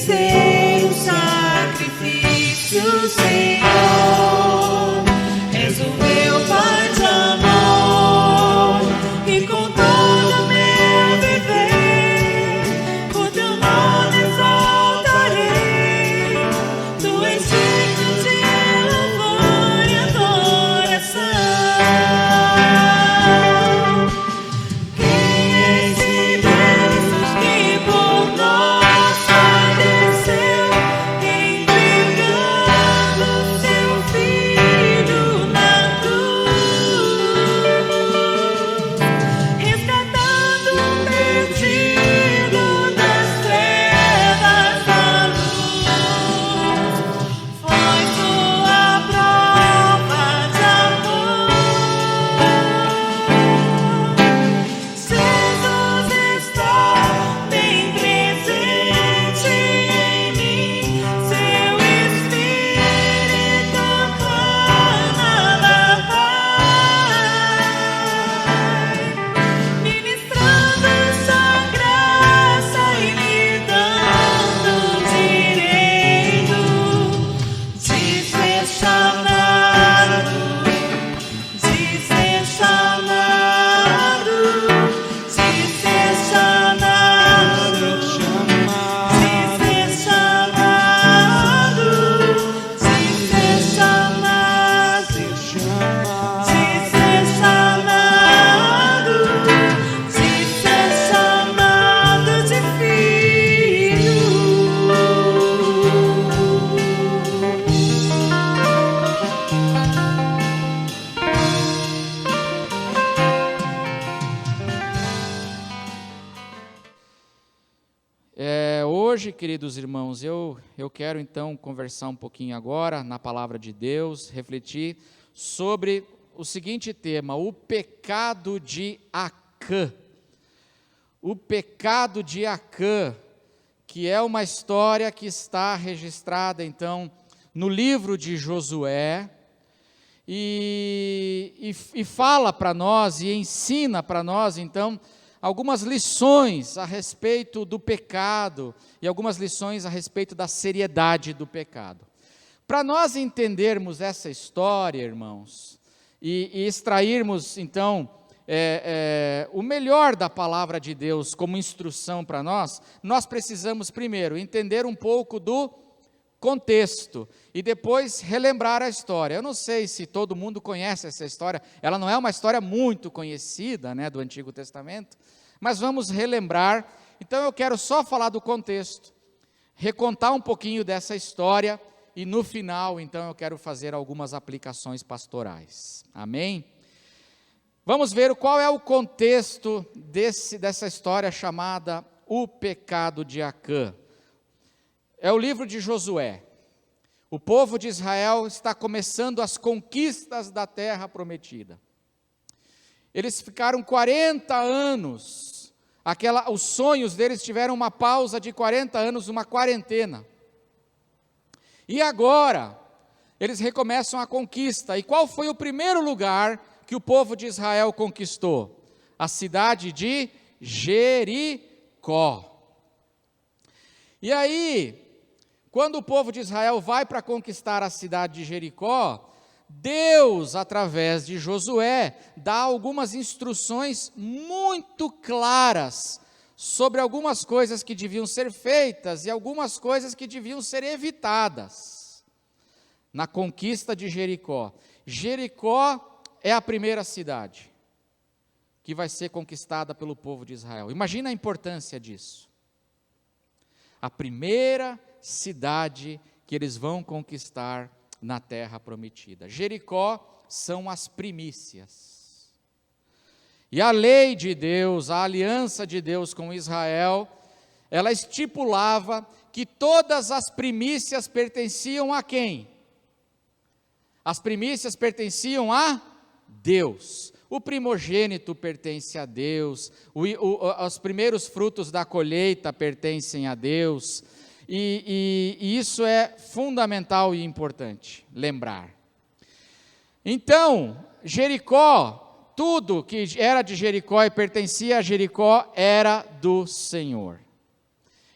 oferecer um sacrifício, Senhor. És o meu Pai de amor, e com todo o meu viver, o teu nome exaltarei. Tu és digno de louvor e adoração. Hoje, queridos irmãos, eu quero então conversar um pouquinho agora na palavra de Deus, refletir sobre o seguinte tema: o pecado de Acã. O pecado de Acã, que é uma história que está registrada então no livro de Josué, e fala para nós e ensina para nós então algumas lições a respeito do pecado e algumas lições a respeito da seriedade do pecado. Para nós entendermos essa história, irmãos, e extrairmos então o melhor da palavra de Deus como instrução para nós precisamos primeiro entender um pouco do contexto e depois relembrar a história. Eu não sei se todo mundo conhece essa história, ela não é uma história muito conhecida, né, do Antigo Testamento, mas vamos relembrar. Então eu quero só falar do contexto, recontar um pouquinho dessa história e no final então eu quero fazer algumas aplicações pastorais. Amém? Vamos ver qual é o contexto dessa história chamada o pecado de Acã. É o livro de Josué. O povo de Israel está começando as conquistas da terra prometida. Eles ficaram 40 anos, os sonhos deles tiveram uma pausa de 40 anos, uma quarentena. E agora, eles recomeçam a conquista. E qual foi o primeiro lugar que o povo de Israel conquistou? A cidade de Jericó. E aí, quando o povo de Israel vai para conquistar a cidade de Jericó, Deus, através de Josué, dá algumas instruções muito claras sobre algumas coisas que deviam ser feitas e algumas coisas que deviam ser evitadas na conquista de Jericó. Jericó é a primeira cidade que vai ser conquistada pelo povo de Israel. Imagina a importância disso. A primeira cidade que eles vão conquistar na terra prometida. Jericó são as primícias. E a lei de Deus, a aliança de Deus com Israel, ela estipulava que todas as primícias pertenciam a quem? As primícias pertenciam a Deus. O primogênito pertence a Deus, os primeiros frutos da colheita pertencem a Deus, e isso é fundamental e importante lembrar. Então, Jericó, tudo que era de Jericó e pertencia a Jericó era do Senhor.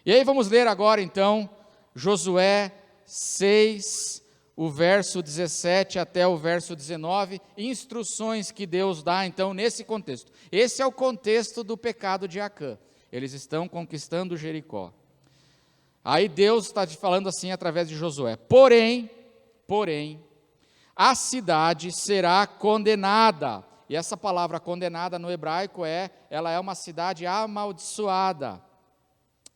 E aí vamos ler agora então Josué 6, o verso 17 até o verso 19, instruções que Deus dá, então, nesse contexto. Esse é o contexto do pecado de Acã. Eles estão conquistando Jericó. Aí Deus está falando assim através de Josué: porém, a cidade será condenada. E essa palavra condenada no hebraico ela é uma cidade amaldiçoada.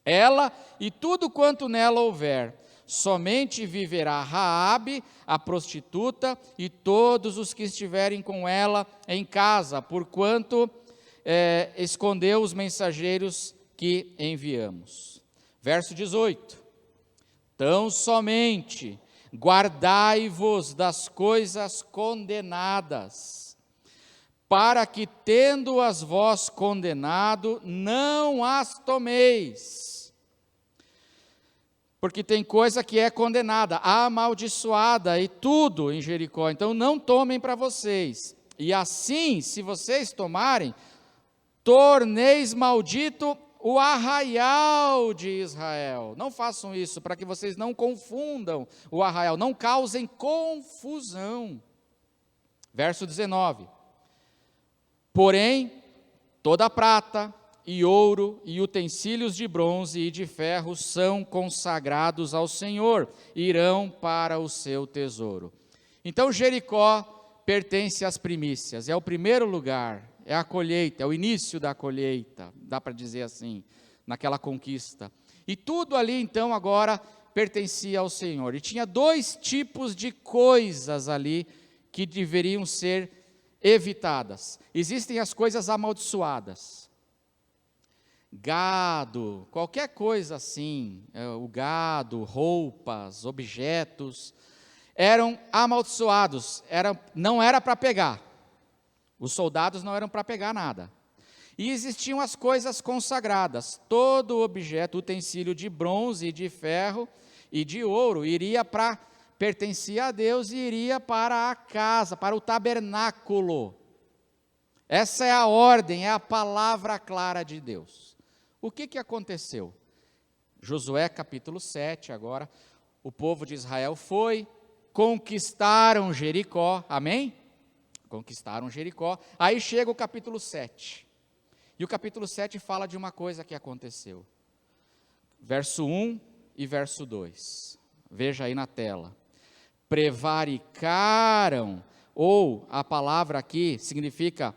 Ela e tudo quanto nela houver, somente viverá Raabe, a prostituta, e todos os que estiverem com ela em casa, porquanto escondeu os mensageiros que enviamos. Verso 18: tão somente guardai-vos das coisas condenadas, para que, tendo-as vós condenado, não as tomeis. Porque tem coisa que é condenada, amaldiçoada e tudo em Jericó, então não tomem para vocês. E assim, se vocês tomarem, torneis maldito o arraial de Israel. Não façam isso, para que vocês não confundam o arraial, não causem confusão. Verso 19: porém, toda a prata e ouro e utensílios de bronze e de ferro são consagrados ao Senhor, irão para o seu tesouro. Então Jericó pertence às primícias, é o primeiro lugar, é a colheita, é o início da colheita, dá para dizer assim, naquela conquista. E tudo ali então agora pertencia ao Senhor. E tinha dois tipos de coisas ali que deveriam ser evitadas. Existem as coisas amaldiçoadas. Gado, qualquer coisa assim, o gado, roupas, objetos, eram amaldiçoados, não era para pegar. Os soldados não eram para pegar nada. E existiam as coisas consagradas. Todo objeto, utensílio de bronze, de ferro e de ouro, pertencia a Deus e iria para a casa, para o tabernáculo. Essa é a ordem, é a palavra clara de Deus. O que aconteceu? Josué capítulo 7 agora, o povo de Israel conquistaram Jericó, amém? Conquistaram Jericó, aí chega o capítulo 7, e o capítulo 7 fala de uma coisa que aconteceu, verso 1 e verso 2, veja aí na tela, prevaricaram, ou a palavra aqui significa,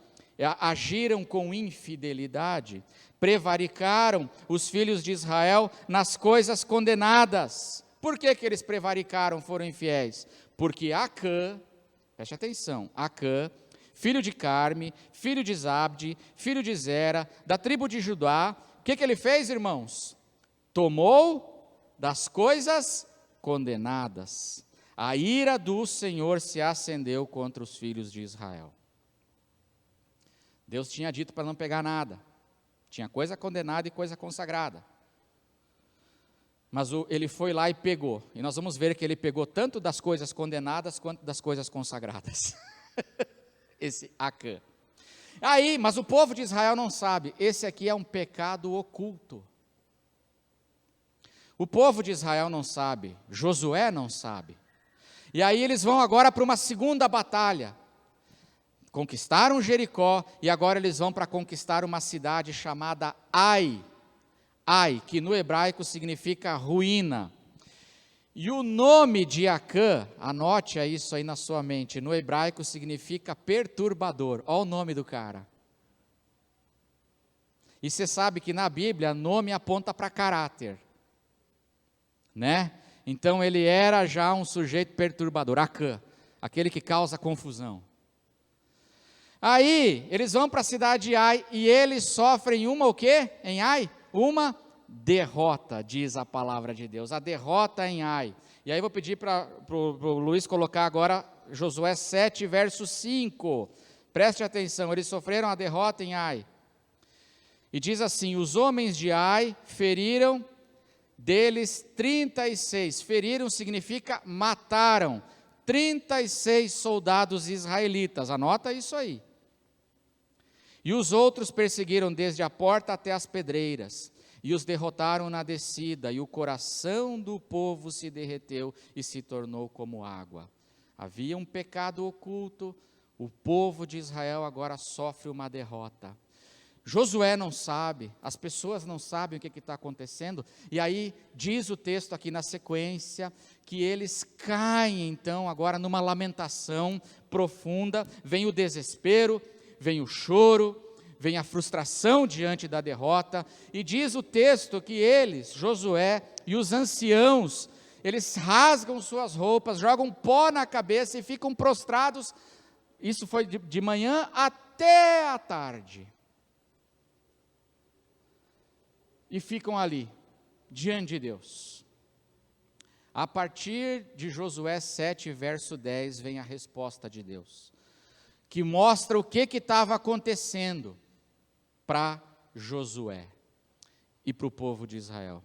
agiram com infidelidade, prevaricaram os filhos de Israel nas coisas condenadas. Por que eles prevaricaram, foram infiéis? Porque Acã, preste atenção, Acã, filho de Carme, filho de Zabde, filho de Zera, da tribo de Judá, o que ele fez, irmãos? Tomou das coisas condenadas. A ira do Senhor se acendeu contra os filhos de Israel. Deus tinha dito para não pegar nada. Tinha coisa condenada e coisa consagrada. Mas ele foi lá e pegou. E nós vamos ver que ele pegou tanto das coisas condenadas quanto das coisas consagradas. Esse Acã. Aí, mas o povo de Israel não sabe. Esse aqui é um pecado oculto. O povo de Israel não sabe. Josué não sabe. E aí eles vão agora para uma segunda batalha. Conquistaram Jericó e agora eles vão para conquistar uma cidade chamada Ai. Ai, que no hebraico significa ruína. E o nome de Acã, anote isso aí na sua mente, no hebraico significa perturbador. Olha o nome do cara. E você sabe que na Bíblia nome aponta para caráter, né? Então ele era já um sujeito perturbador, Acã, aquele que causa confusão. Aí, eles vão para a cidade de Ai e eles sofrem o quê? Em Ai? Uma derrota, diz a palavra de Deus, a derrota em Ai. E aí vou pedir para o Luiz colocar agora Josué 7, verso 5. Preste atenção, eles sofreram a derrota em Ai. E diz assim, os homens de Ai feriram deles 36. Feriram significa mataram 36 soldados israelitas, anota isso aí. E os outros perseguiram desde a porta até as pedreiras. e os derrotaram na descida, e o coração do povo se derreteu e se tornou como água. Havia um pecado oculto, o povo de Israel agora sofre uma derrota. Josué não sabe, as pessoas não sabem o que está acontecendo, e aí diz o texto aqui na sequência, que eles caem então agora numa lamentação profunda, vem o desespero, vem o choro, vem a frustração diante da derrota, e diz o texto que eles, Josué e os anciãos, eles rasgam suas roupas, jogam pó na cabeça e ficam prostrados, isso foi de manhã até a tarde. E ficam ali, diante de Deus. A partir de Josué 7, verso 10, vem a resposta de Deus, que mostra o que estava acontecendo para Josué e para o povo de Israel.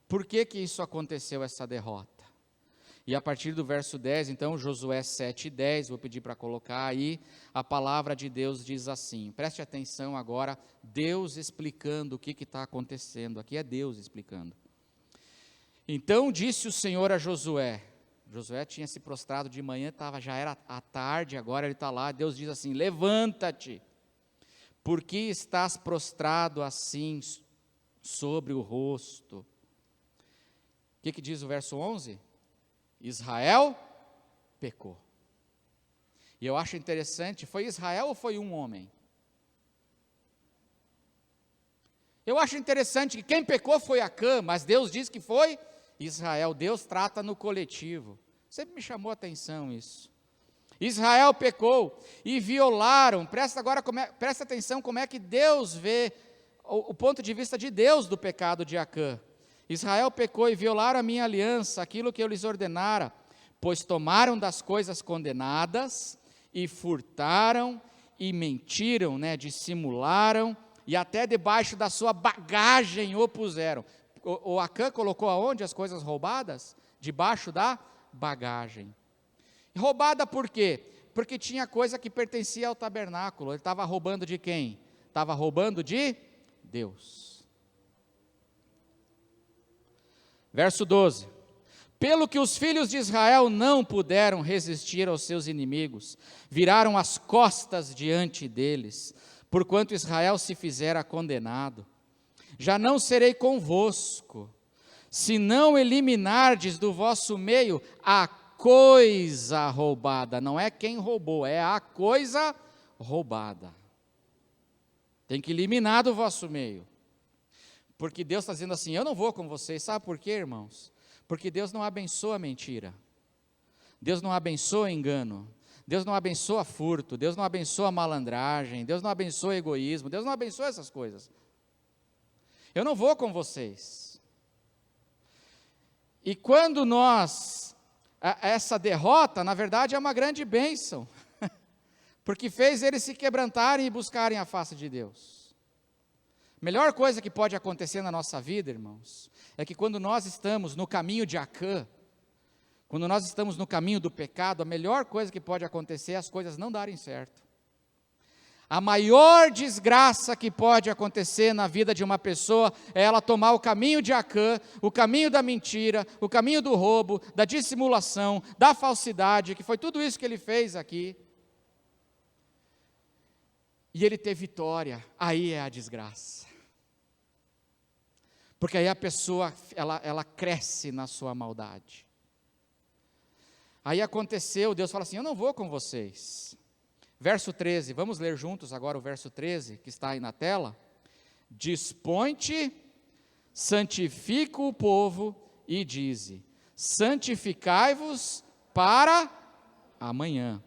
Por que isso aconteceu, essa derrota? E a partir do verso 10, então, Josué 7, 10, vou pedir para colocar aí, a palavra de Deus diz assim, preste atenção agora, Deus explicando o que está acontecendo, aqui é Deus explicando. Então disse o Senhor a Josué, Josué tinha se prostrado de manhã, já era à tarde, agora ele está lá, Deus diz assim, levanta-te, por que estás prostrado assim sobre o rosto? O que diz o verso 11? Israel pecou. E eu acho interessante, foi Israel ou foi um homem? Eu acho interessante que quem pecou foi Acã, mas Deus diz que foi Israel. Deus trata no coletivo. Sempre me chamou a atenção isso. Israel pecou e violaram, presta atenção como é que Deus vê o ponto de vista de Deus do pecado de Acã. Israel pecou e violaram a minha aliança, aquilo que eu lhes ordenara, pois tomaram das coisas condenadas, e furtaram, e mentiram, dissimularam, e até debaixo da sua bagagem o puseram. O Acã colocou aonde as coisas roubadas? Debaixo da bagagem. Roubada por quê? Porque tinha coisa que pertencia ao tabernáculo. Ele estava roubando de quem? Estava roubando de Deus. Verso 12, pelo que os filhos de Israel não puderam resistir aos seus inimigos, viraram as costas diante deles, porquanto Israel se fizera condenado. Já não serei convosco, se não eliminardes do vosso meio a coisa roubada, não é quem roubou, é a coisa roubada. Tem que eliminar do vosso meio. Porque Deus está dizendo assim, eu não vou com vocês, sabe por quê, irmãos? Porque Deus não abençoa mentira, Deus não abençoa engano, Deus não abençoa furto, Deus não abençoa malandragem, Deus não abençoa egoísmo, Deus não abençoa essas coisas. Eu não vou com vocês. E quando essa derrota, na verdade, é uma grande bênção, porque fez eles se quebrantarem e buscarem a face de Deus. Melhor coisa que pode acontecer na nossa vida, irmãos, é que quando nós estamos no caminho de Acã, quando nós estamos no caminho do pecado, a melhor coisa que pode acontecer é as coisas não darem certo. A maior desgraça que pode acontecer na vida de uma pessoa é ela tomar o caminho de Acã, o caminho da mentira, o caminho do roubo, da dissimulação, da falsidade, que foi tudo isso que ele fez aqui. E ele ter vitória, aí é a desgraça. Porque aí a pessoa, ela cresce na sua maldade. Aí aconteceu, Deus fala assim, eu não vou com vocês. Verso 13, vamos ler juntos agora o verso 13, que está aí na tela. Dispõe-te, santifica o povo e dize, santificai-vos para amanhã.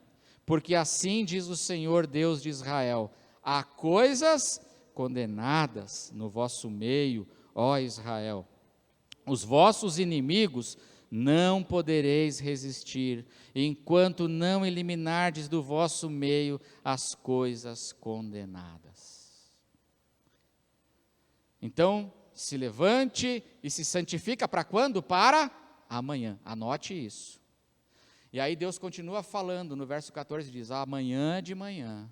Porque assim diz o Senhor Deus de Israel, há coisas condenadas no vosso meio, ó Israel, os vossos inimigos não podereis resistir, enquanto não eliminardes do vosso meio as coisas condenadas. Então, se levante e se santifica para quando? Para amanhã, anote isso. E aí Deus continua falando, no verso 14 diz, amanhã de manhã,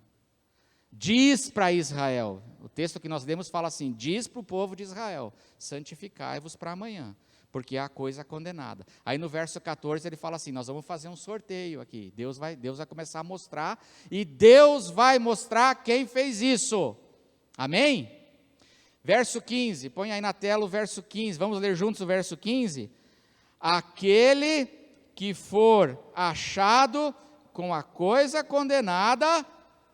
diz para Israel, o texto que nós lemos fala assim, diz para o povo de Israel, santificai-vos para amanhã, porque há coisa condenada. Aí no verso 14 ele fala assim, nós vamos fazer um sorteio aqui, Deus vai começar a mostrar, e Deus vai mostrar quem fez isso, amém? Verso 15, põe aí na tela o verso 15, vamos ler juntos o verso 15, aquele que for achado com a coisa condenada,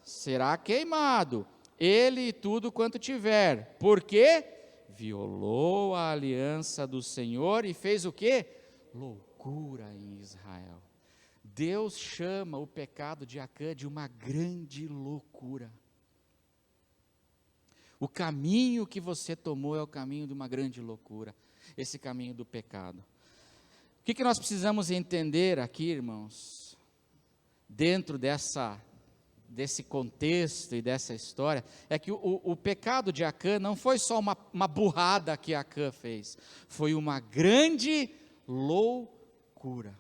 será queimado, ele e tudo quanto tiver, porque violou a aliança do Senhor e fez o quê? Loucura em Israel. Deus chama o pecado de Acã de uma grande loucura. O caminho que você tomou é o caminho de uma grande loucura, esse caminho do pecado. O que nós precisamos entender aqui, irmãos, dentro desse contexto e dessa história, é que o pecado de Acã não foi só uma burrada que Acã fez, foi uma grande loucura.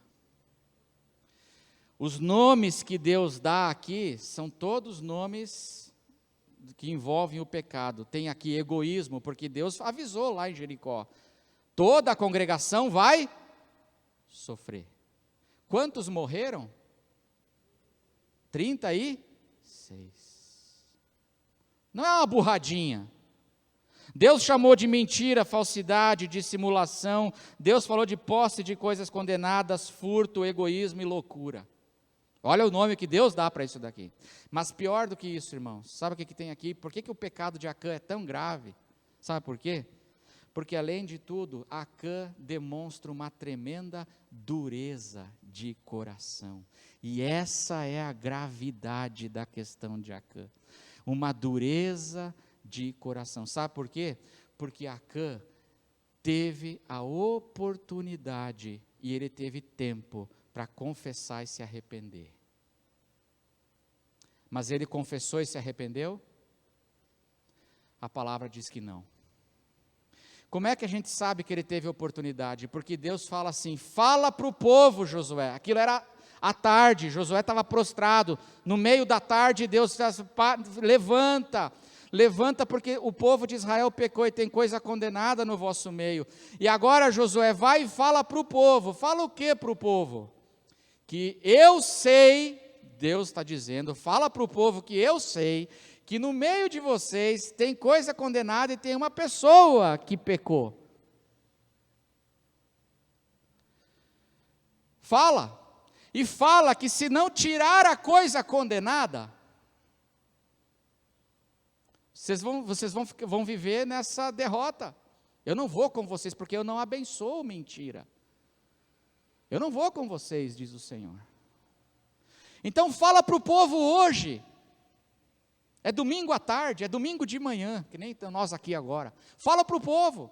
Os nomes que Deus dá aqui são todos nomes que envolvem o pecado. Tem aqui egoísmo, porque Deus avisou lá em Jericó, toda a congregação vai sofrer. Quantos morreram? 36. Não é uma burradinha. Deus chamou de mentira, falsidade, dissimulação. Deus falou de posse de coisas condenadas, furto, egoísmo e loucura. Olha o nome que Deus dá para isso daqui. Mas pior do que isso, irmãos, sabe o que tem aqui? Por que o pecado de Acã é tão grave? Sabe por quê? Porque além de tudo, Acã demonstra uma tremenda dureza de coração. E essa é a gravidade da questão de Acã. Uma dureza de coração. Sabe por quê? Porque Acã teve a oportunidade e ele teve tempo para confessar e se arrepender. Mas ele confessou e se arrependeu? A palavra diz que não. Como é que a gente sabe que ele teve oportunidade? Porque Deus fala assim, fala para o povo, Josué. Aquilo era à tarde, Josué estava prostrado. No meio da tarde, Deus diz, levanta porque o povo de Israel pecou e tem coisa condenada no vosso meio. E agora Josué vai e fala para o povo. Fala o que para o povo? Que eu sei, Deus está dizendo, fala para o povo que eu sei, que no meio de vocês tem coisa condenada e tem uma pessoa que pecou. Fala. E fala que se não tirar a coisa condenada, vocês vão viver nessa derrota. Eu não vou com vocês, porque eu não abençoo mentira. Eu não vou com vocês, diz o Senhor. Então fala para o povo hoje. É domingo à tarde, é domingo de manhã, que nem nós aqui agora. Fala para o povo.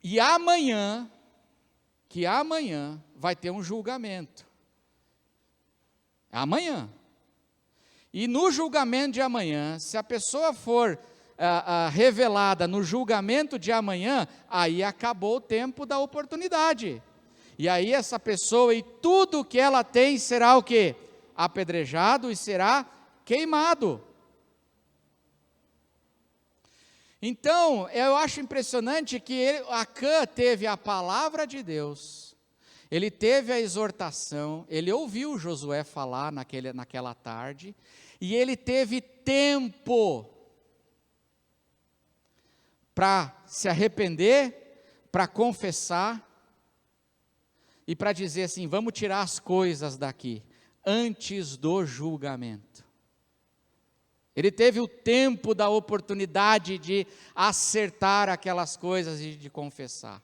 E amanhã vai ter um julgamento. Amanhã. E no julgamento de amanhã, se a pessoa for revelada no julgamento de amanhã, aí acabou o tempo da oportunidade. E aí essa pessoa e tudo que ela tem será o quê? Apedrejado e será queimado. Então, eu acho impressionante que Acã teve a palavra de Deus, ele teve a exortação, ele ouviu Josué falar naquela tarde, e ele teve tempo para se arrepender, para confessar, e para dizer assim, vamos tirar as coisas daqui, antes do julgamento. Ele teve o tempo da oportunidade de acertar aquelas coisas e de confessar.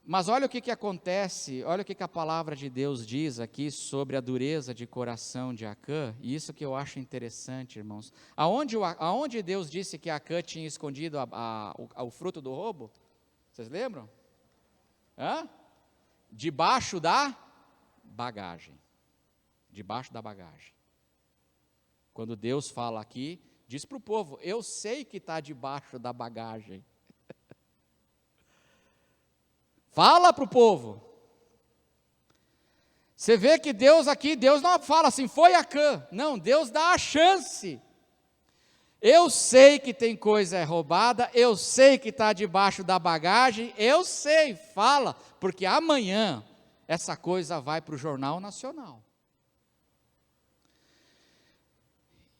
Mas olha o que acontece, olha o que a palavra de Deus diz aqui sobre a dureza de coração de Acã, e isso que eu acho interessante, irmãos. Aonde Deus disse que Acã tinha escondido o fruto do roubo? Vocês lembram? Debaixo da bagagem. Debaixo da bagagem. Quando Deus fala aqui, diz para o povo, eu sei que está debaixo da bagagem. Fala para o povo. Você vê que Deus aqui, Deus não fala assim, foi Acã. Não, Deus dá a chance. Eu sei que tem coisa roubada, eu sei que está debaixo da bagagem, eu sei, fala, porque amanhã essa coisa vai para o Jornal Nacional.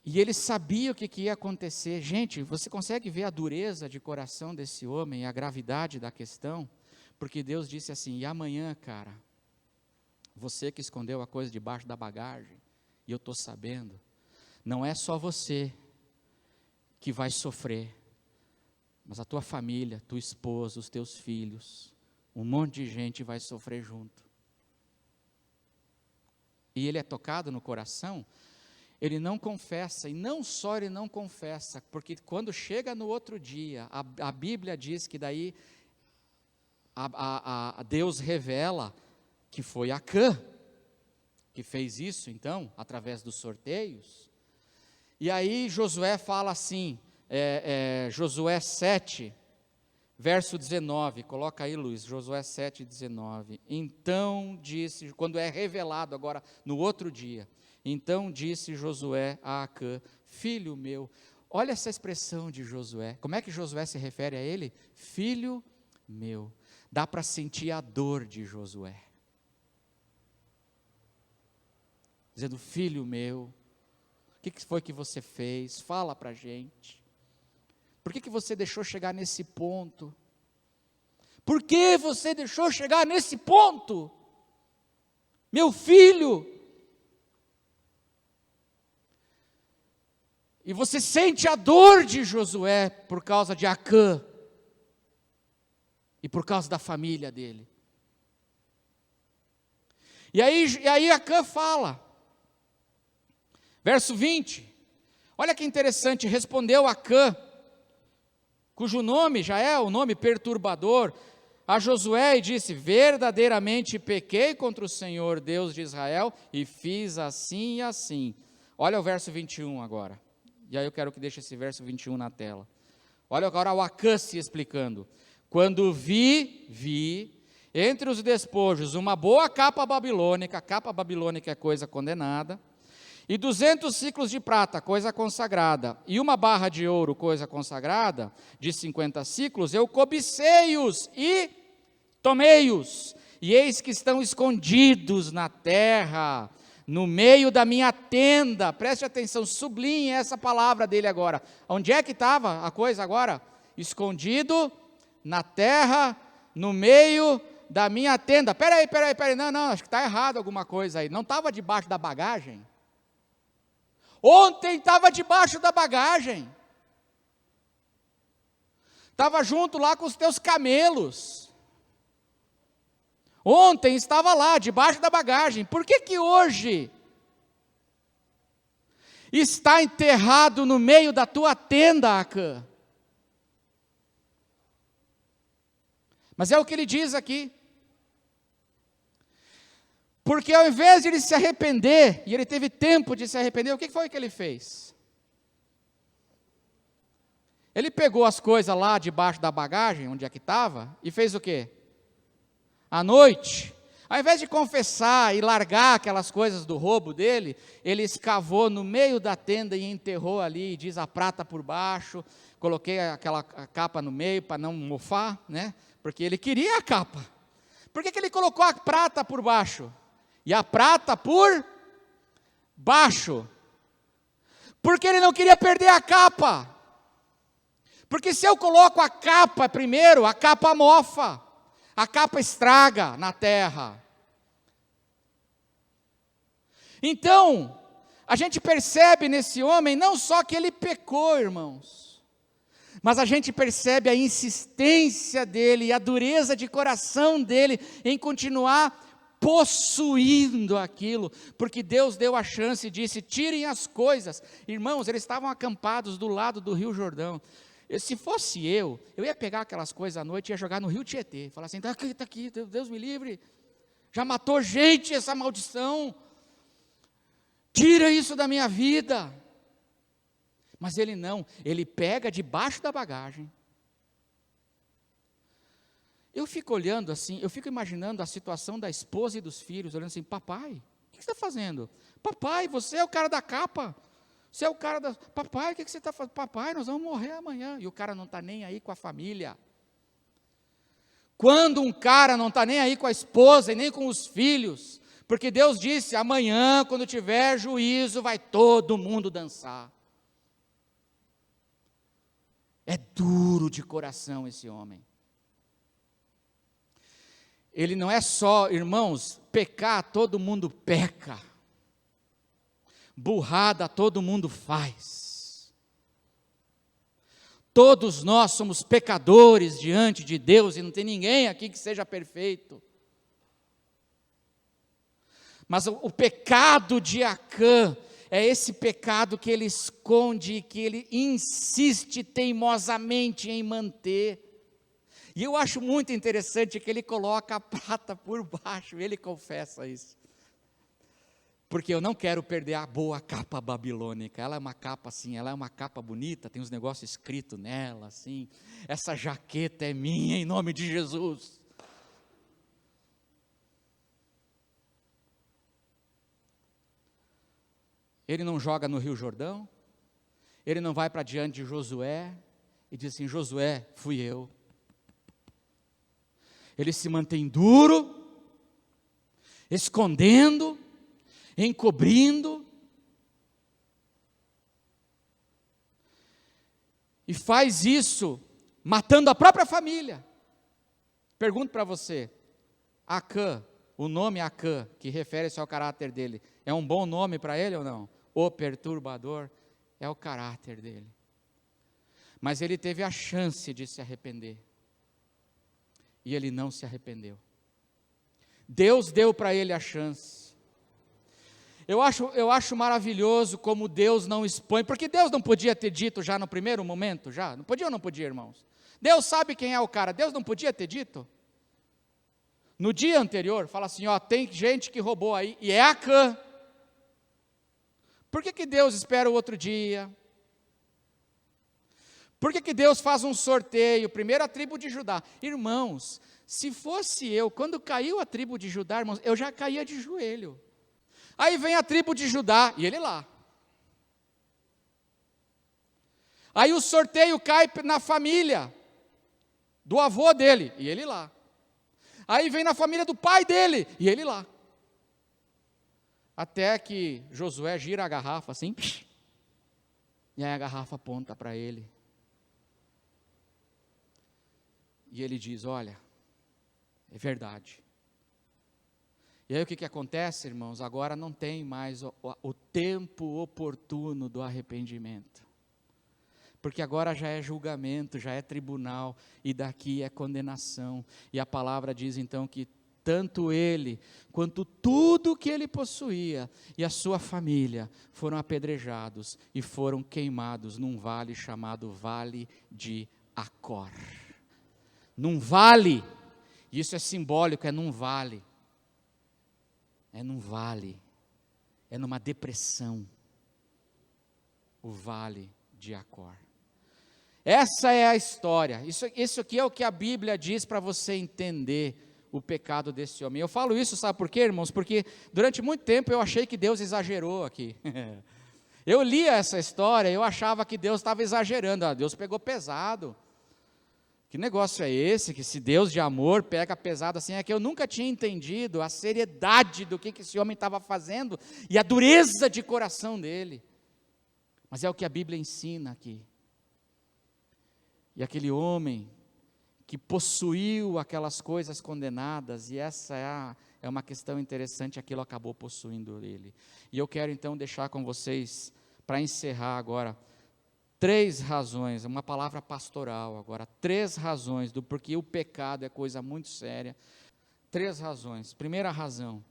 E ele sabia o que ia acontecer. Gente, você consegue ver a dureza de coração desse homem, a gravidade da questão? Porque Deus disse assim, e amanhã, cara, você que escondeu a coisa debaixo da bagagem, e eu estou sabendo, não é só você que vai sofrer, mas a tua família, tua esposa, os teus filhos, um monte de gente vai sofrer junto. E ele é tocado no coração, ele não confessa, e não só ele não confessa, porque quando chega no outro dia, a Bíblia diz que daí a Deus revela que foi Acã que fez isso, então, através dos sorteios. E aí Josué fala assim, Josué 7, verso 19, coloca aí, Luiz, Josué 7, 19. Então disse, quando é revelado agora no outro dia, então disse Josué a Acã, filho meu, olha essa expressão de Josué, como é que Josué se refere a ele? Filho meu, dá para sentir a dor de Josué, dizendo, filho meu, o que foi que você fez? Fala para a gente. Por que você deixou chegar nesse ponto? Por que você deixou chegar nesse ponto? Meu filho. E você sente a dor de Josué por causa de Acã. E por causa da família dele. E aí Acã fala. Verso 20, olha que interessante, respondeu Acã, cujo nome já é o nome perturbador, a Josué e disse, verdadeiramente pequei contra o Senhor Deus de Israel e fiz assim e assim. Olha o verso 21 agora, e aí eu quero que deixe esse verso 21 na tela. Olha agora o Acã se explicando, quando vi entre os despojos uma boa capa babilônica é coisa condenada, e 200 ciclos de prata, coisa consagrada, e uma barra de ouro, coisa consagrada, de 50 ciclos, eu cobicei-os e tomei-os, e eis que estão escondidos na terra, no meio da minha tenda. Preste atenção, sublinhe essa palavra dele agora. Onde é que estava a coisa agora? Escondido na terra, no meio da minha tenda. Peraí, não, acho que está errado alguma coisa aí, não estava debaixo da bagagem? Ontem estava debaixo da bagagem, estava junto lá com os teus camelos, ontem estava lá, debaixo da bagagem, por que hoje está enterrado no meio da tua tenda, Acã? Mas é o que ele diz aqui, porque ao invés de ele se arrepender, e ele teve tempo de se arrepender, o que foi que ele fez? Ele pegou as coisas lá debaixo da bagagem, onde é que estava, e fez o quê? À noite, ao invés de confessar e largar aquelas coisas do roubo dele, ele escavou no meio da tenda e enterrou ali, diz a prata por baixo, coloquei aquela capa no meio para não mofar, né? Porque ele queria a capa. Por que ele colocou a prata por baixo? E a prata por baixo, porque ele não queria perder a capa, porque se eu coloco a capa primeiro, a capa mofa, a capa estraga na terra. Então, a gente percebe nesse homem, não só que ele pecou, irmãos, mas a gente percebe a insistência dele, e a dureza de coração dele, em continuar possuindo aquilo, porque Deus deu a chance e disse, tirem as coisas. Irmãos, eles estavam acampados do lado do Rio Jordão. Se fosse eu ia pegar aquelas coisas à noite e ia jogar no Rio Tietê, falar assim, está aqui, Deus me livre, já matou gente essa maldição, tira isso da minha vida. Mas ele não, ele pega debaixo da bagagem. Eu fico olhando assim, eu fico imaginando a situação da esposa e dos filhos, olhando assim, papai, o que você está fazendo? Papai, você é o cara da capa. Você é o cara da... Papai, o que você está fazendo? Papai, nós vamos morrer amanhã. E o cara não está nem aí com a família. Quando um cara não está nem aí com a esposa e nem com os filhos, porque Deus disse, amanhã, quando tiver juízo, vai todo mundo dançar. É duro de coração esse homem. Ele não é só, irmãos, pecar, todo mundo peca. Burrada todo mundo faz. Todos nós somos pecadores diante de Deus e não tem ninguém aqui que seja perfeito. Mas o pecado de Acã é esse pecado que ele esconde e que ele insiste teimosamente em manter. E eu acho muito interessante que ele coloca a prata por baixo, ele confessa isso. Porque eu não quero perder a boa capa babilônica. Ela é uma capa assim, ela é uma capa bonita, tem uns negócios escritos nela, assim. Essa jaqueta é minha em nome de Jesus. Ele não joga no Rio Jordão, ele não vai para diante de Josué e diz assim, Josué, fui eu. Ele se mantém duro, escondendo, encobrindo, e faz isso matando a própria família. Pergunto para você, Acã, o nome Acã, que refere-se ao caráter dele, é um bom nome para ele ou não? O perturbador é o caráter dele. Mas ele teve a chance de se arrepender, e ele não se arrependeu. Deus deu para ele a chance. Eu acho maravilhoso como Deus não expõe, porque Deus não podia ter dito já no primeiro momento, já? Não podia ou não podia, irmãos? Deus sabe quem é o cara, Deus não podia ter dito? No dia anterior, fala assim, ó, tem gente que roubou aí, e é Acã. Por que Deus espera o outro dia? Por que Deus faz um sorteio, primeiro a tribo de Judá? Irmãos, se fosse eu, quando caiu a tribo de Judá, irmãos, eu já caía de joelho. Aí vem a tribo de Judá, e ele lá. Aí o sorteio cai na família do avô dele, e ele lá. Aí vem na família do pai dele, e ele lá. Até que Josué gira a garrafa assim, e aí a garrafa aponta para ele. E ele diz, olha, é verdade. E aí o que acontece, irmãos? Agora não tem mais o tempo oportuno do arrependimento. Porque agora já é julgamento, já é tribunal, e daqui é condenação. E a palavra diz então que tanto ele, quanto tudo que ele possuía, e a sua família, foram apedrejados e foram queimados num vale chamado Vale de Acor. Num vale, isso é simbólico, é num vale. É num vale, é numa depressão, o Vale de Acor. Essa é a história, isso aqui é o que a Bíblia diz para você entender o pecado desse homem. Eu falo isso, sabe por quê, irmãos? Porque durante muito tempo eu achei que Deus exagerou aqui. Eu lia essa história, eu achava que Deus estava exagerando, Deus pegou pesado. Que negócio é esse, que se Deus de amor pega pesado assim, é que eu nunca tinha entendido a seriedade do que esse homem estava fazendo, e a dureza de coração dele, mas é o que a Bíblia ensina aqui, e aquele homem, que possuiu aquelas coisas condenadas, e essa é uma questão interessante, aquilo acabou possuindo ele, e eu quero então deixar com vocês, para encerrar agora, 3 razões, uma palavra pastoral agora, 3 razões do porquê o pecado é coisa muito séria. 3 razões. Primeira razão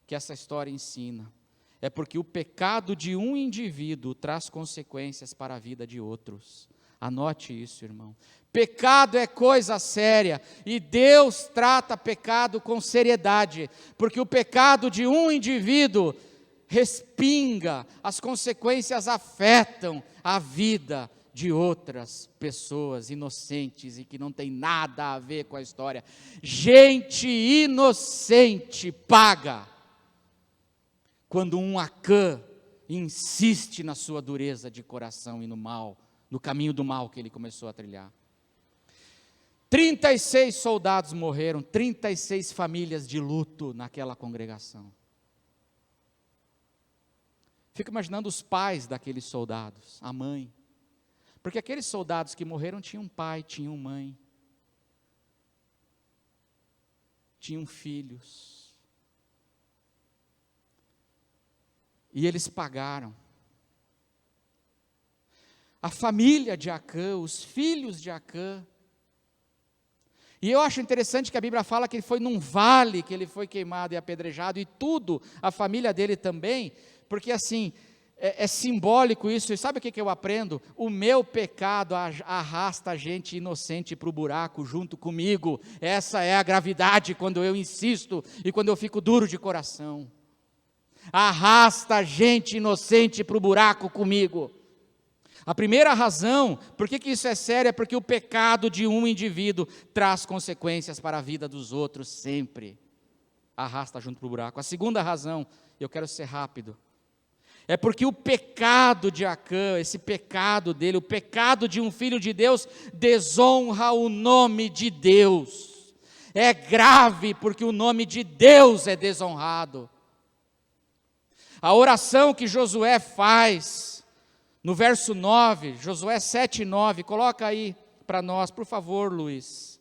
que essa história ensina é porque o pecado de um indivíduo traz consequências para a vida de outros. Anote isso, irmão. Pecado é coisa séria e Deus trata pecado com seriedade, porque o pecado de um indivíduo respinga, as consequências afetam a vida de outras pessoas inocentes e que não tem nada a ver com a história. Gente inocente paga quando um Acã insiste na sua dureza de coração e no mal, no caminho do mal que ele começou a trilhar. 36 soldados morreram, 36 famílias de luto naquela congregação. Fico imaginando os pais daqueles soldados, a mãe. Porque aqueles soldados que morreram tinham pai, tinham mãe, tinham filhos. E eles pagaram. A família de Acã, os filhos de Acã. E eu acho interessante que a Bíblia fala que ele foi num vale, que ele foi queimado e apedrejado, e tudo, a família dele também, porque assim, é simbólico isso. E sabe o que eu aprendo? O meu pecado arrasta a gente inocente para o buraco junto comigo. Essa é a gravidade quando eu insisto e quando eu fico duro de coração. Arrasta a gente inocente para o buraco comigo. A primeira razão, por que isso é sério, é porque o pecado de um indivíduo traz consequências para a vida dos outros sempre. Arrasta junto para o buraco. A segunda razão, eu quero ser rápido, é porque o pecado de Acã, esse pecado dele, o pecado de um filho de Deus, desonra o nome de Deus. É grave porque o nome de Deus é desonrado. A oração que Josué faz, no verso 9, Josué 7:9, coloca aí para nós, por favor, Luiz.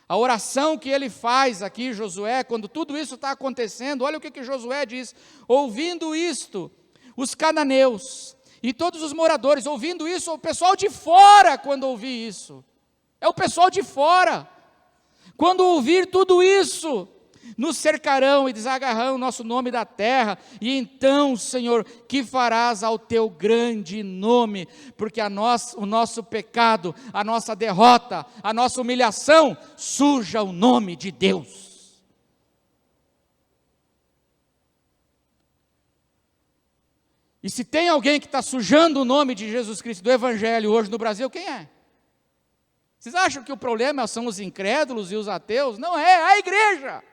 A oração que ele faz aqui, Josué, quando tudo isso está acontecendo, olha o que Josué diz: ouvindo isto, os cananeus e todos os moradores, ouvindo isso, o pessoal de fora, quando ouvir isso, é o pessoal de fora, quando ouvir tudo isso, nos cercarão e desagarrarão o nosso nome da terra, e então, Senhor, que farás ao teu grande nome? Porque o nosso pecado, a nossa derrota, a nossa humilhação, suja o nome de Deus. E se tem alguém que está sujando o nome de Jesus Cristo, do Evangelho, hoje no Brasil, quem é? Vocês acham que o problema são os incrédulos e os ateus? Não é a igreja.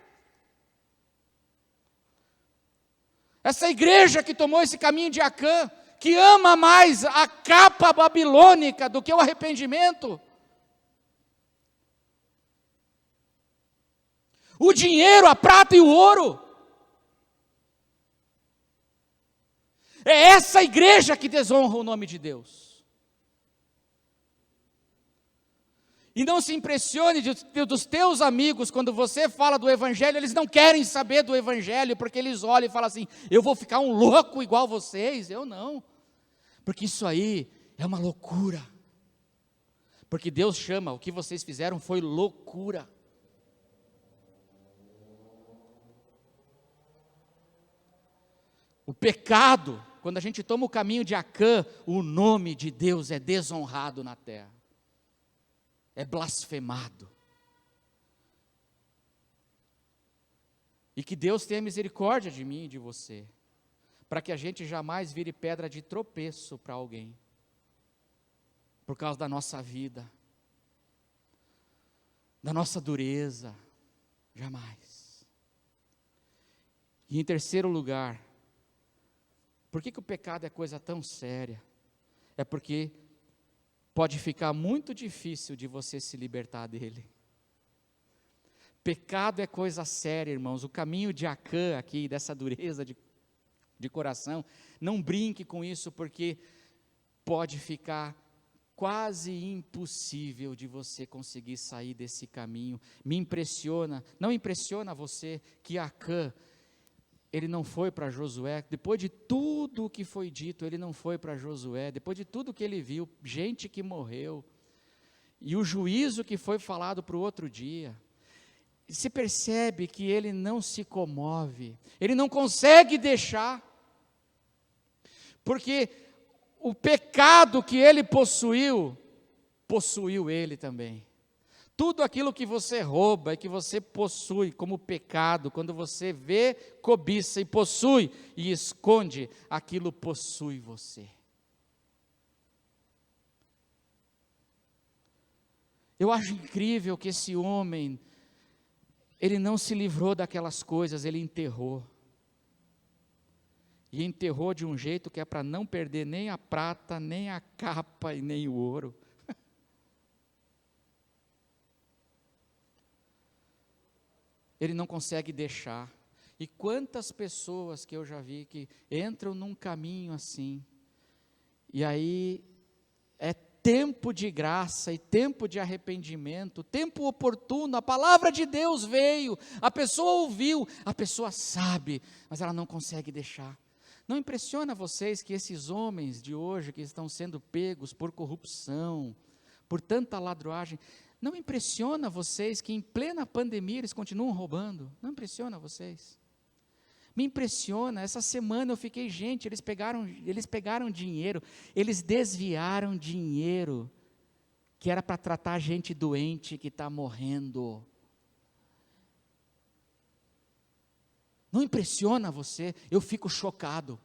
Essa igreja que tomou esse caminho de Acã, que ama mais a capa babilônica do que o arrependimento. O dinheiro, a prata e o ouro. É essa igreja que desonra o nome de Deus. E não se impressione dos teus amigos, quando você fala do Evangelho, eles não querem saber do Evangelho, porque eles olham e falam assim: eu vou ficar um louco igual vocês? Eu não, porque isso aí é uma loucura, porque Deus chama, o que vocês fizeram foi loucura. O pecado, quando a gente toma o caminho de Acã, o nome de Deus é desonrado na terra. É blasfemado. E que Deus tenha misericórdia de mim e de você, para que a gente jamais vire pedra de tropeço para alguém, por causa da nossa vida, da nossa dureza, jamais. E em terceiro lugar, por que o pecado é coisa tão séria? É porque pode ficar muito difícil de você se libertar dele. Pecado é coisa séria, irmãos. O caminho de Acã aqui, dessa dureza de coração, não brinque com isso, porque pode ficar quase impossível de você conseguir sair desse caminho. Me impressiona, não impressiona você que Acã, ele não foi para Josué, depois de tudo o que foi dito, ele não foi para Josué, depois de tudo que ele viu, gente que morreu, e o juízo que foi falado para o outro dia, se percebe que ele não se comove, ele não consegue deixar, porque o pecado que ele possuiu ele também. Tudo aquilo que você rouba e que você possui como pecado, quando você vê, cobiça e possui e esconde, aquilo possui você. Eu acho incrível que esse homem, ele não se livrou daquelas coisas, ele enterrou. E enterrou de um jeito que é para não perder nem a prata, nem a capa e nem o ouro. Ele não consegue deixar. E quantas pessoas que eu já vi que entram num caminho assim, e aí é tempo de graça e tempo de arrependimento, tempo oportuno, a palavra de Deus veio, a pessoa ouviu, a pessoa sabe, mas ela não consegue deixar. Não impressiona vocês que esses homens de hoje que estão sendo pegos por corrupção, por tanta ladruagem, não impressiona vocês que em plena pandemia eles continuam roubando? Não impressiona vocês? Me impressiona, essa semana eu fiquei, gente, eles pegaram dinheiro, eles desviaram dinheiro, que era para tratar gente doente que está morrendo. Não impressiona você? Eu fico chocado.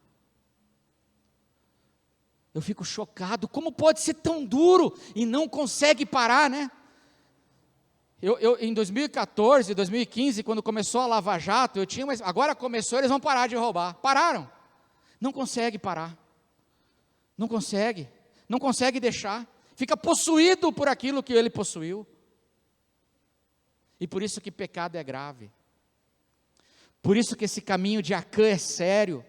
Eu fico chocado, como pode ser tão duro e não consegue parar, né? Eu em 2014, 2015, quando começou a Lava Jato, agora começou, eles vão parar de roubar. Pararam. Não consegue parar. Não consegue deixar. Fica possuído por aquilo que ele possuiu. E por isso que pecado é grave. Por isso que esse caminho de Acã é sério.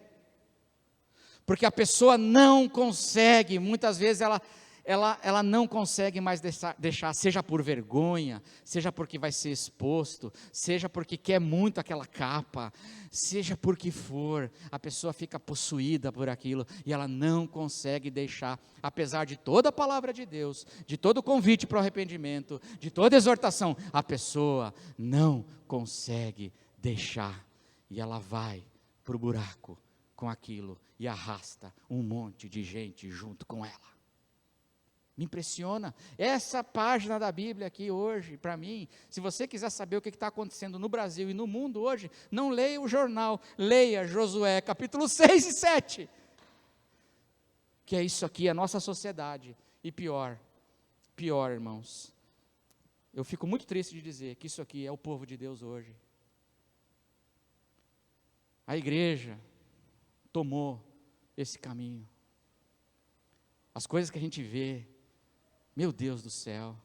Porque a pessoa não consegue, muitas vezes ela não consegue mais deixar, seja por vergonha, seja porque vai ser exposto, seja porque quer muito aquela capa, seja por que for, a pessoa fica possuída por aquilo, e ela não consegue deixar, apesar de toda a palavra de Deus, de todo o convite para o arrependimento, de toda a exortação, a pessoa não consegue deixar, e ela vai para o buraco com aquilo, e arrasta um monte de gente junto com ela. Me impressiona, essa página da Bíblia aqui hoje, para mim, se você quiser saber o que está acontecendo no Brasil e no mundo hoje, não leia o jornal, leia Josué, capítulo 6 e 7, que é isso aqui, a nossa sociedade, e pior, irmãos, eu fico muito triste de dizer que isso aqui é o povo de Deus hoje. A igreja tomou esse caminho, as coisas que a gente vê, meu Deus do céu,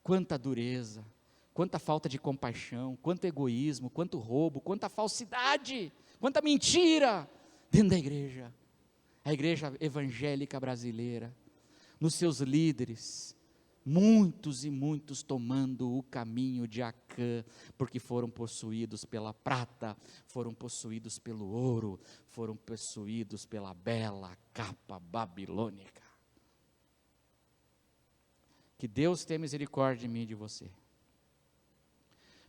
quanta dureza, quanta falta de compaixão, quanto egoísmo, quanto roubo, quanta falsidade, quanta mentira dentro da igreja. A igreja evangélica brasileira, nos seus líderes, muitos e muitos tomando o caminho de Acã, porque foram possuídos pela prata, foram possuídos pelo ouro, foram possuídos pela bela capa babilônica. Que Deus tenha misericórdia de mim e de você.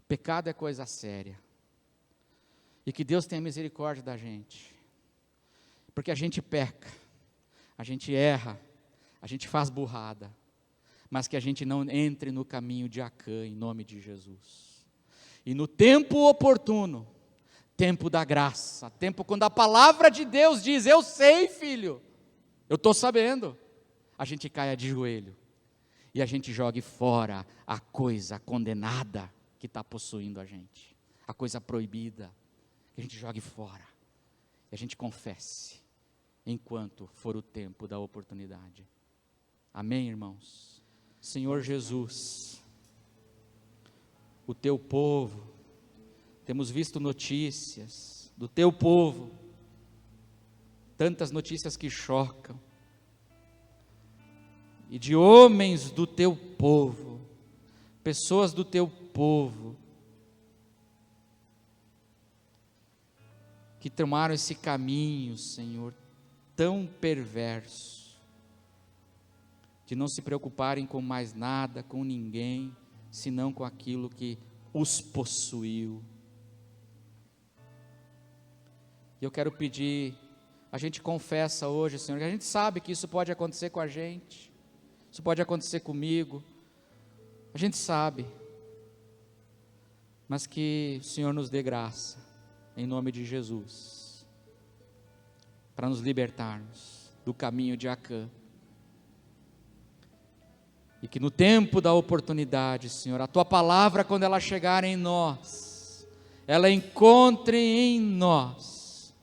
Pecado é coisa séria. E que Deus tenha misericórdia da gente. Porque a gente peca, a gente erra, a gente faz burrada. Mas que a gente não entre no caminho de Acã, em nome de Jesus. E no tempo oportuno, tempo da graça, tempo quando a palavra de Deus diz, eu sei, filho, eu estou sabendo, a gente caia de joelho. E a gente jogue fora a coisa condenada que está possuindo a gente. A coisa proibida. Que a gente jogue fora. E a gente confesse. Enquanto for o tempo da oportunidade. Amém, irmãos? Senhor Jesus. O teu povo. Temos visto notícias do teu povo. Tantas notícias que chocam. E de homens do teu povo, pessoas do teu povo, que tomaram esse caminho, Senhor, tão perverso, de não se preocuparem com mais nada, com ninguém, senão com aquilo que os possuiu. E eu quero pedir, a gente confessa hoje, Senhor, que a gente sabe que isso pode acontecer com a gente, isso pode acontecer comigo, a gente sabe, mas que o Senhor nos dê graça, em nome de Jesus, para nos libertarmos do caminho de Acã. E que no tempo da oportunidade, Senhor, a Tua palavra, quando ela chegar em nós, ela encontre em nós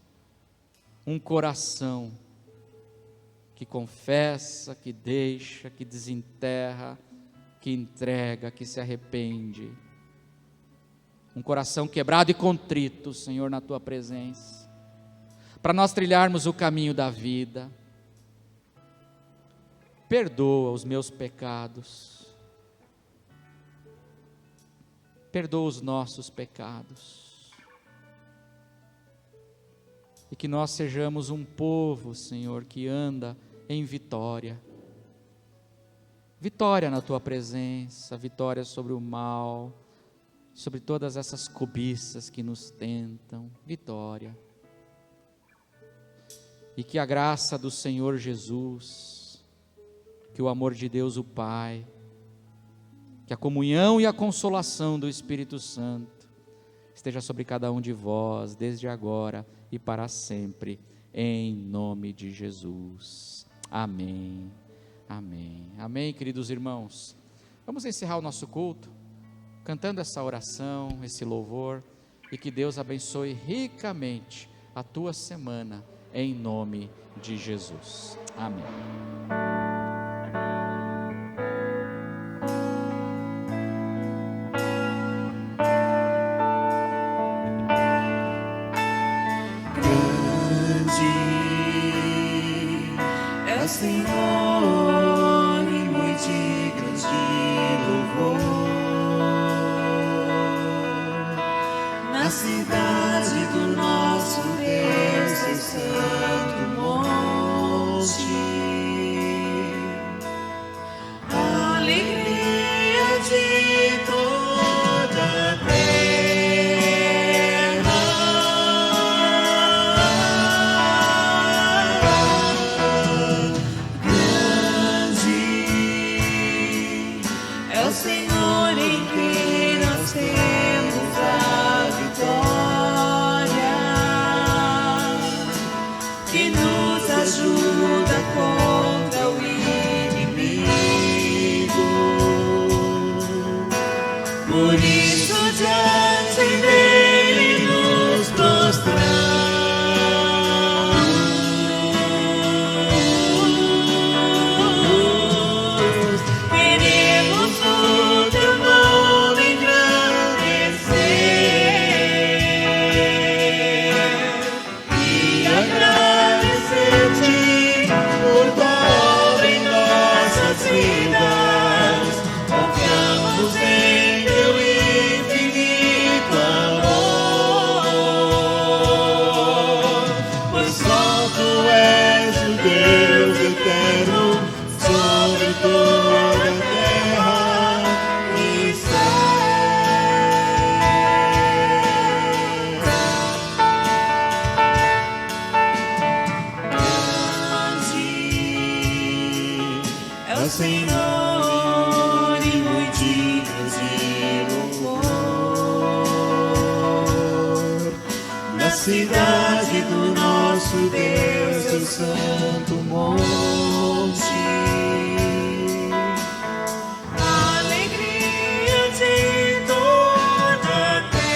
um coração que confessa, que deixa, que desenterra, que entrega, que se arrepende. Um coração quebrado e contrito, Senhor, na Tua presença, para nós trilharmos o caminho da vida. Perdoa os meus pecados, perdoa os nossos pecados, e que nós sejamos um povo, Senhor, que anda em vitória, vitória na Tua presença, vitória sobre o mal, sobre todas essas cobiças que nos tentam, vitória. E que a graça do Senhor Jesus, que o amor de Deus o Pai, que a comunhão e a consolação do Espírito Santo esteja sobre cada um de vós, desde agora e para sempre, em nome de Jesus. Amém, amém, amém, queridos irmãos. Vamos encerrar o nosso culto, cantando essa oração, esse louvor, e que Deus abençoe ricamente a tua semana, em nome de Jesus. Amém. Senhor, e muito dignos de louvor, na cidade do nosso Deus, seu santo monte, a alegria de toda a terra. Senhor, em quem nós temos a vitória, que nos ajuda contra o inimigo. Por isso diante dele nos prostramos. Senhor, e muito dignos de louvor, na cidade do nosso Deus, seu santo monte, a alegria de toda a terra.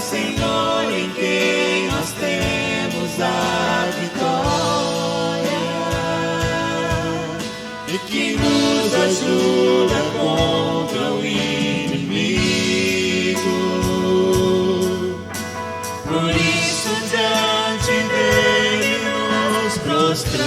Senhor, em quem nós temos a vitória, e que nos ajuda contra o inimigo. Por isso diante dele nos prostramos.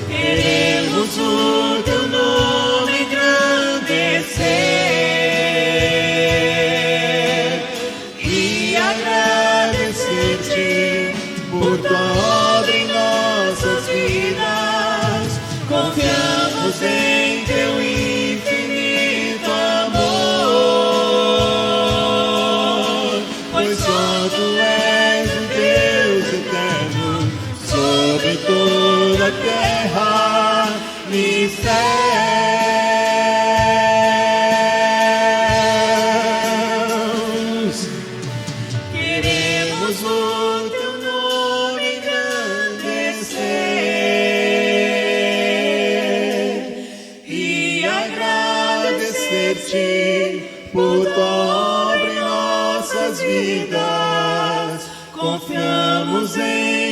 Queremos o teu nome engrandecer e agradecer-te por tua obra em nossas vidas. Confiamos em teu infinito amor. céus. Queremos o teu nome engrandecer e agradecer-te por tua obra em nossas vidas. Confiamos em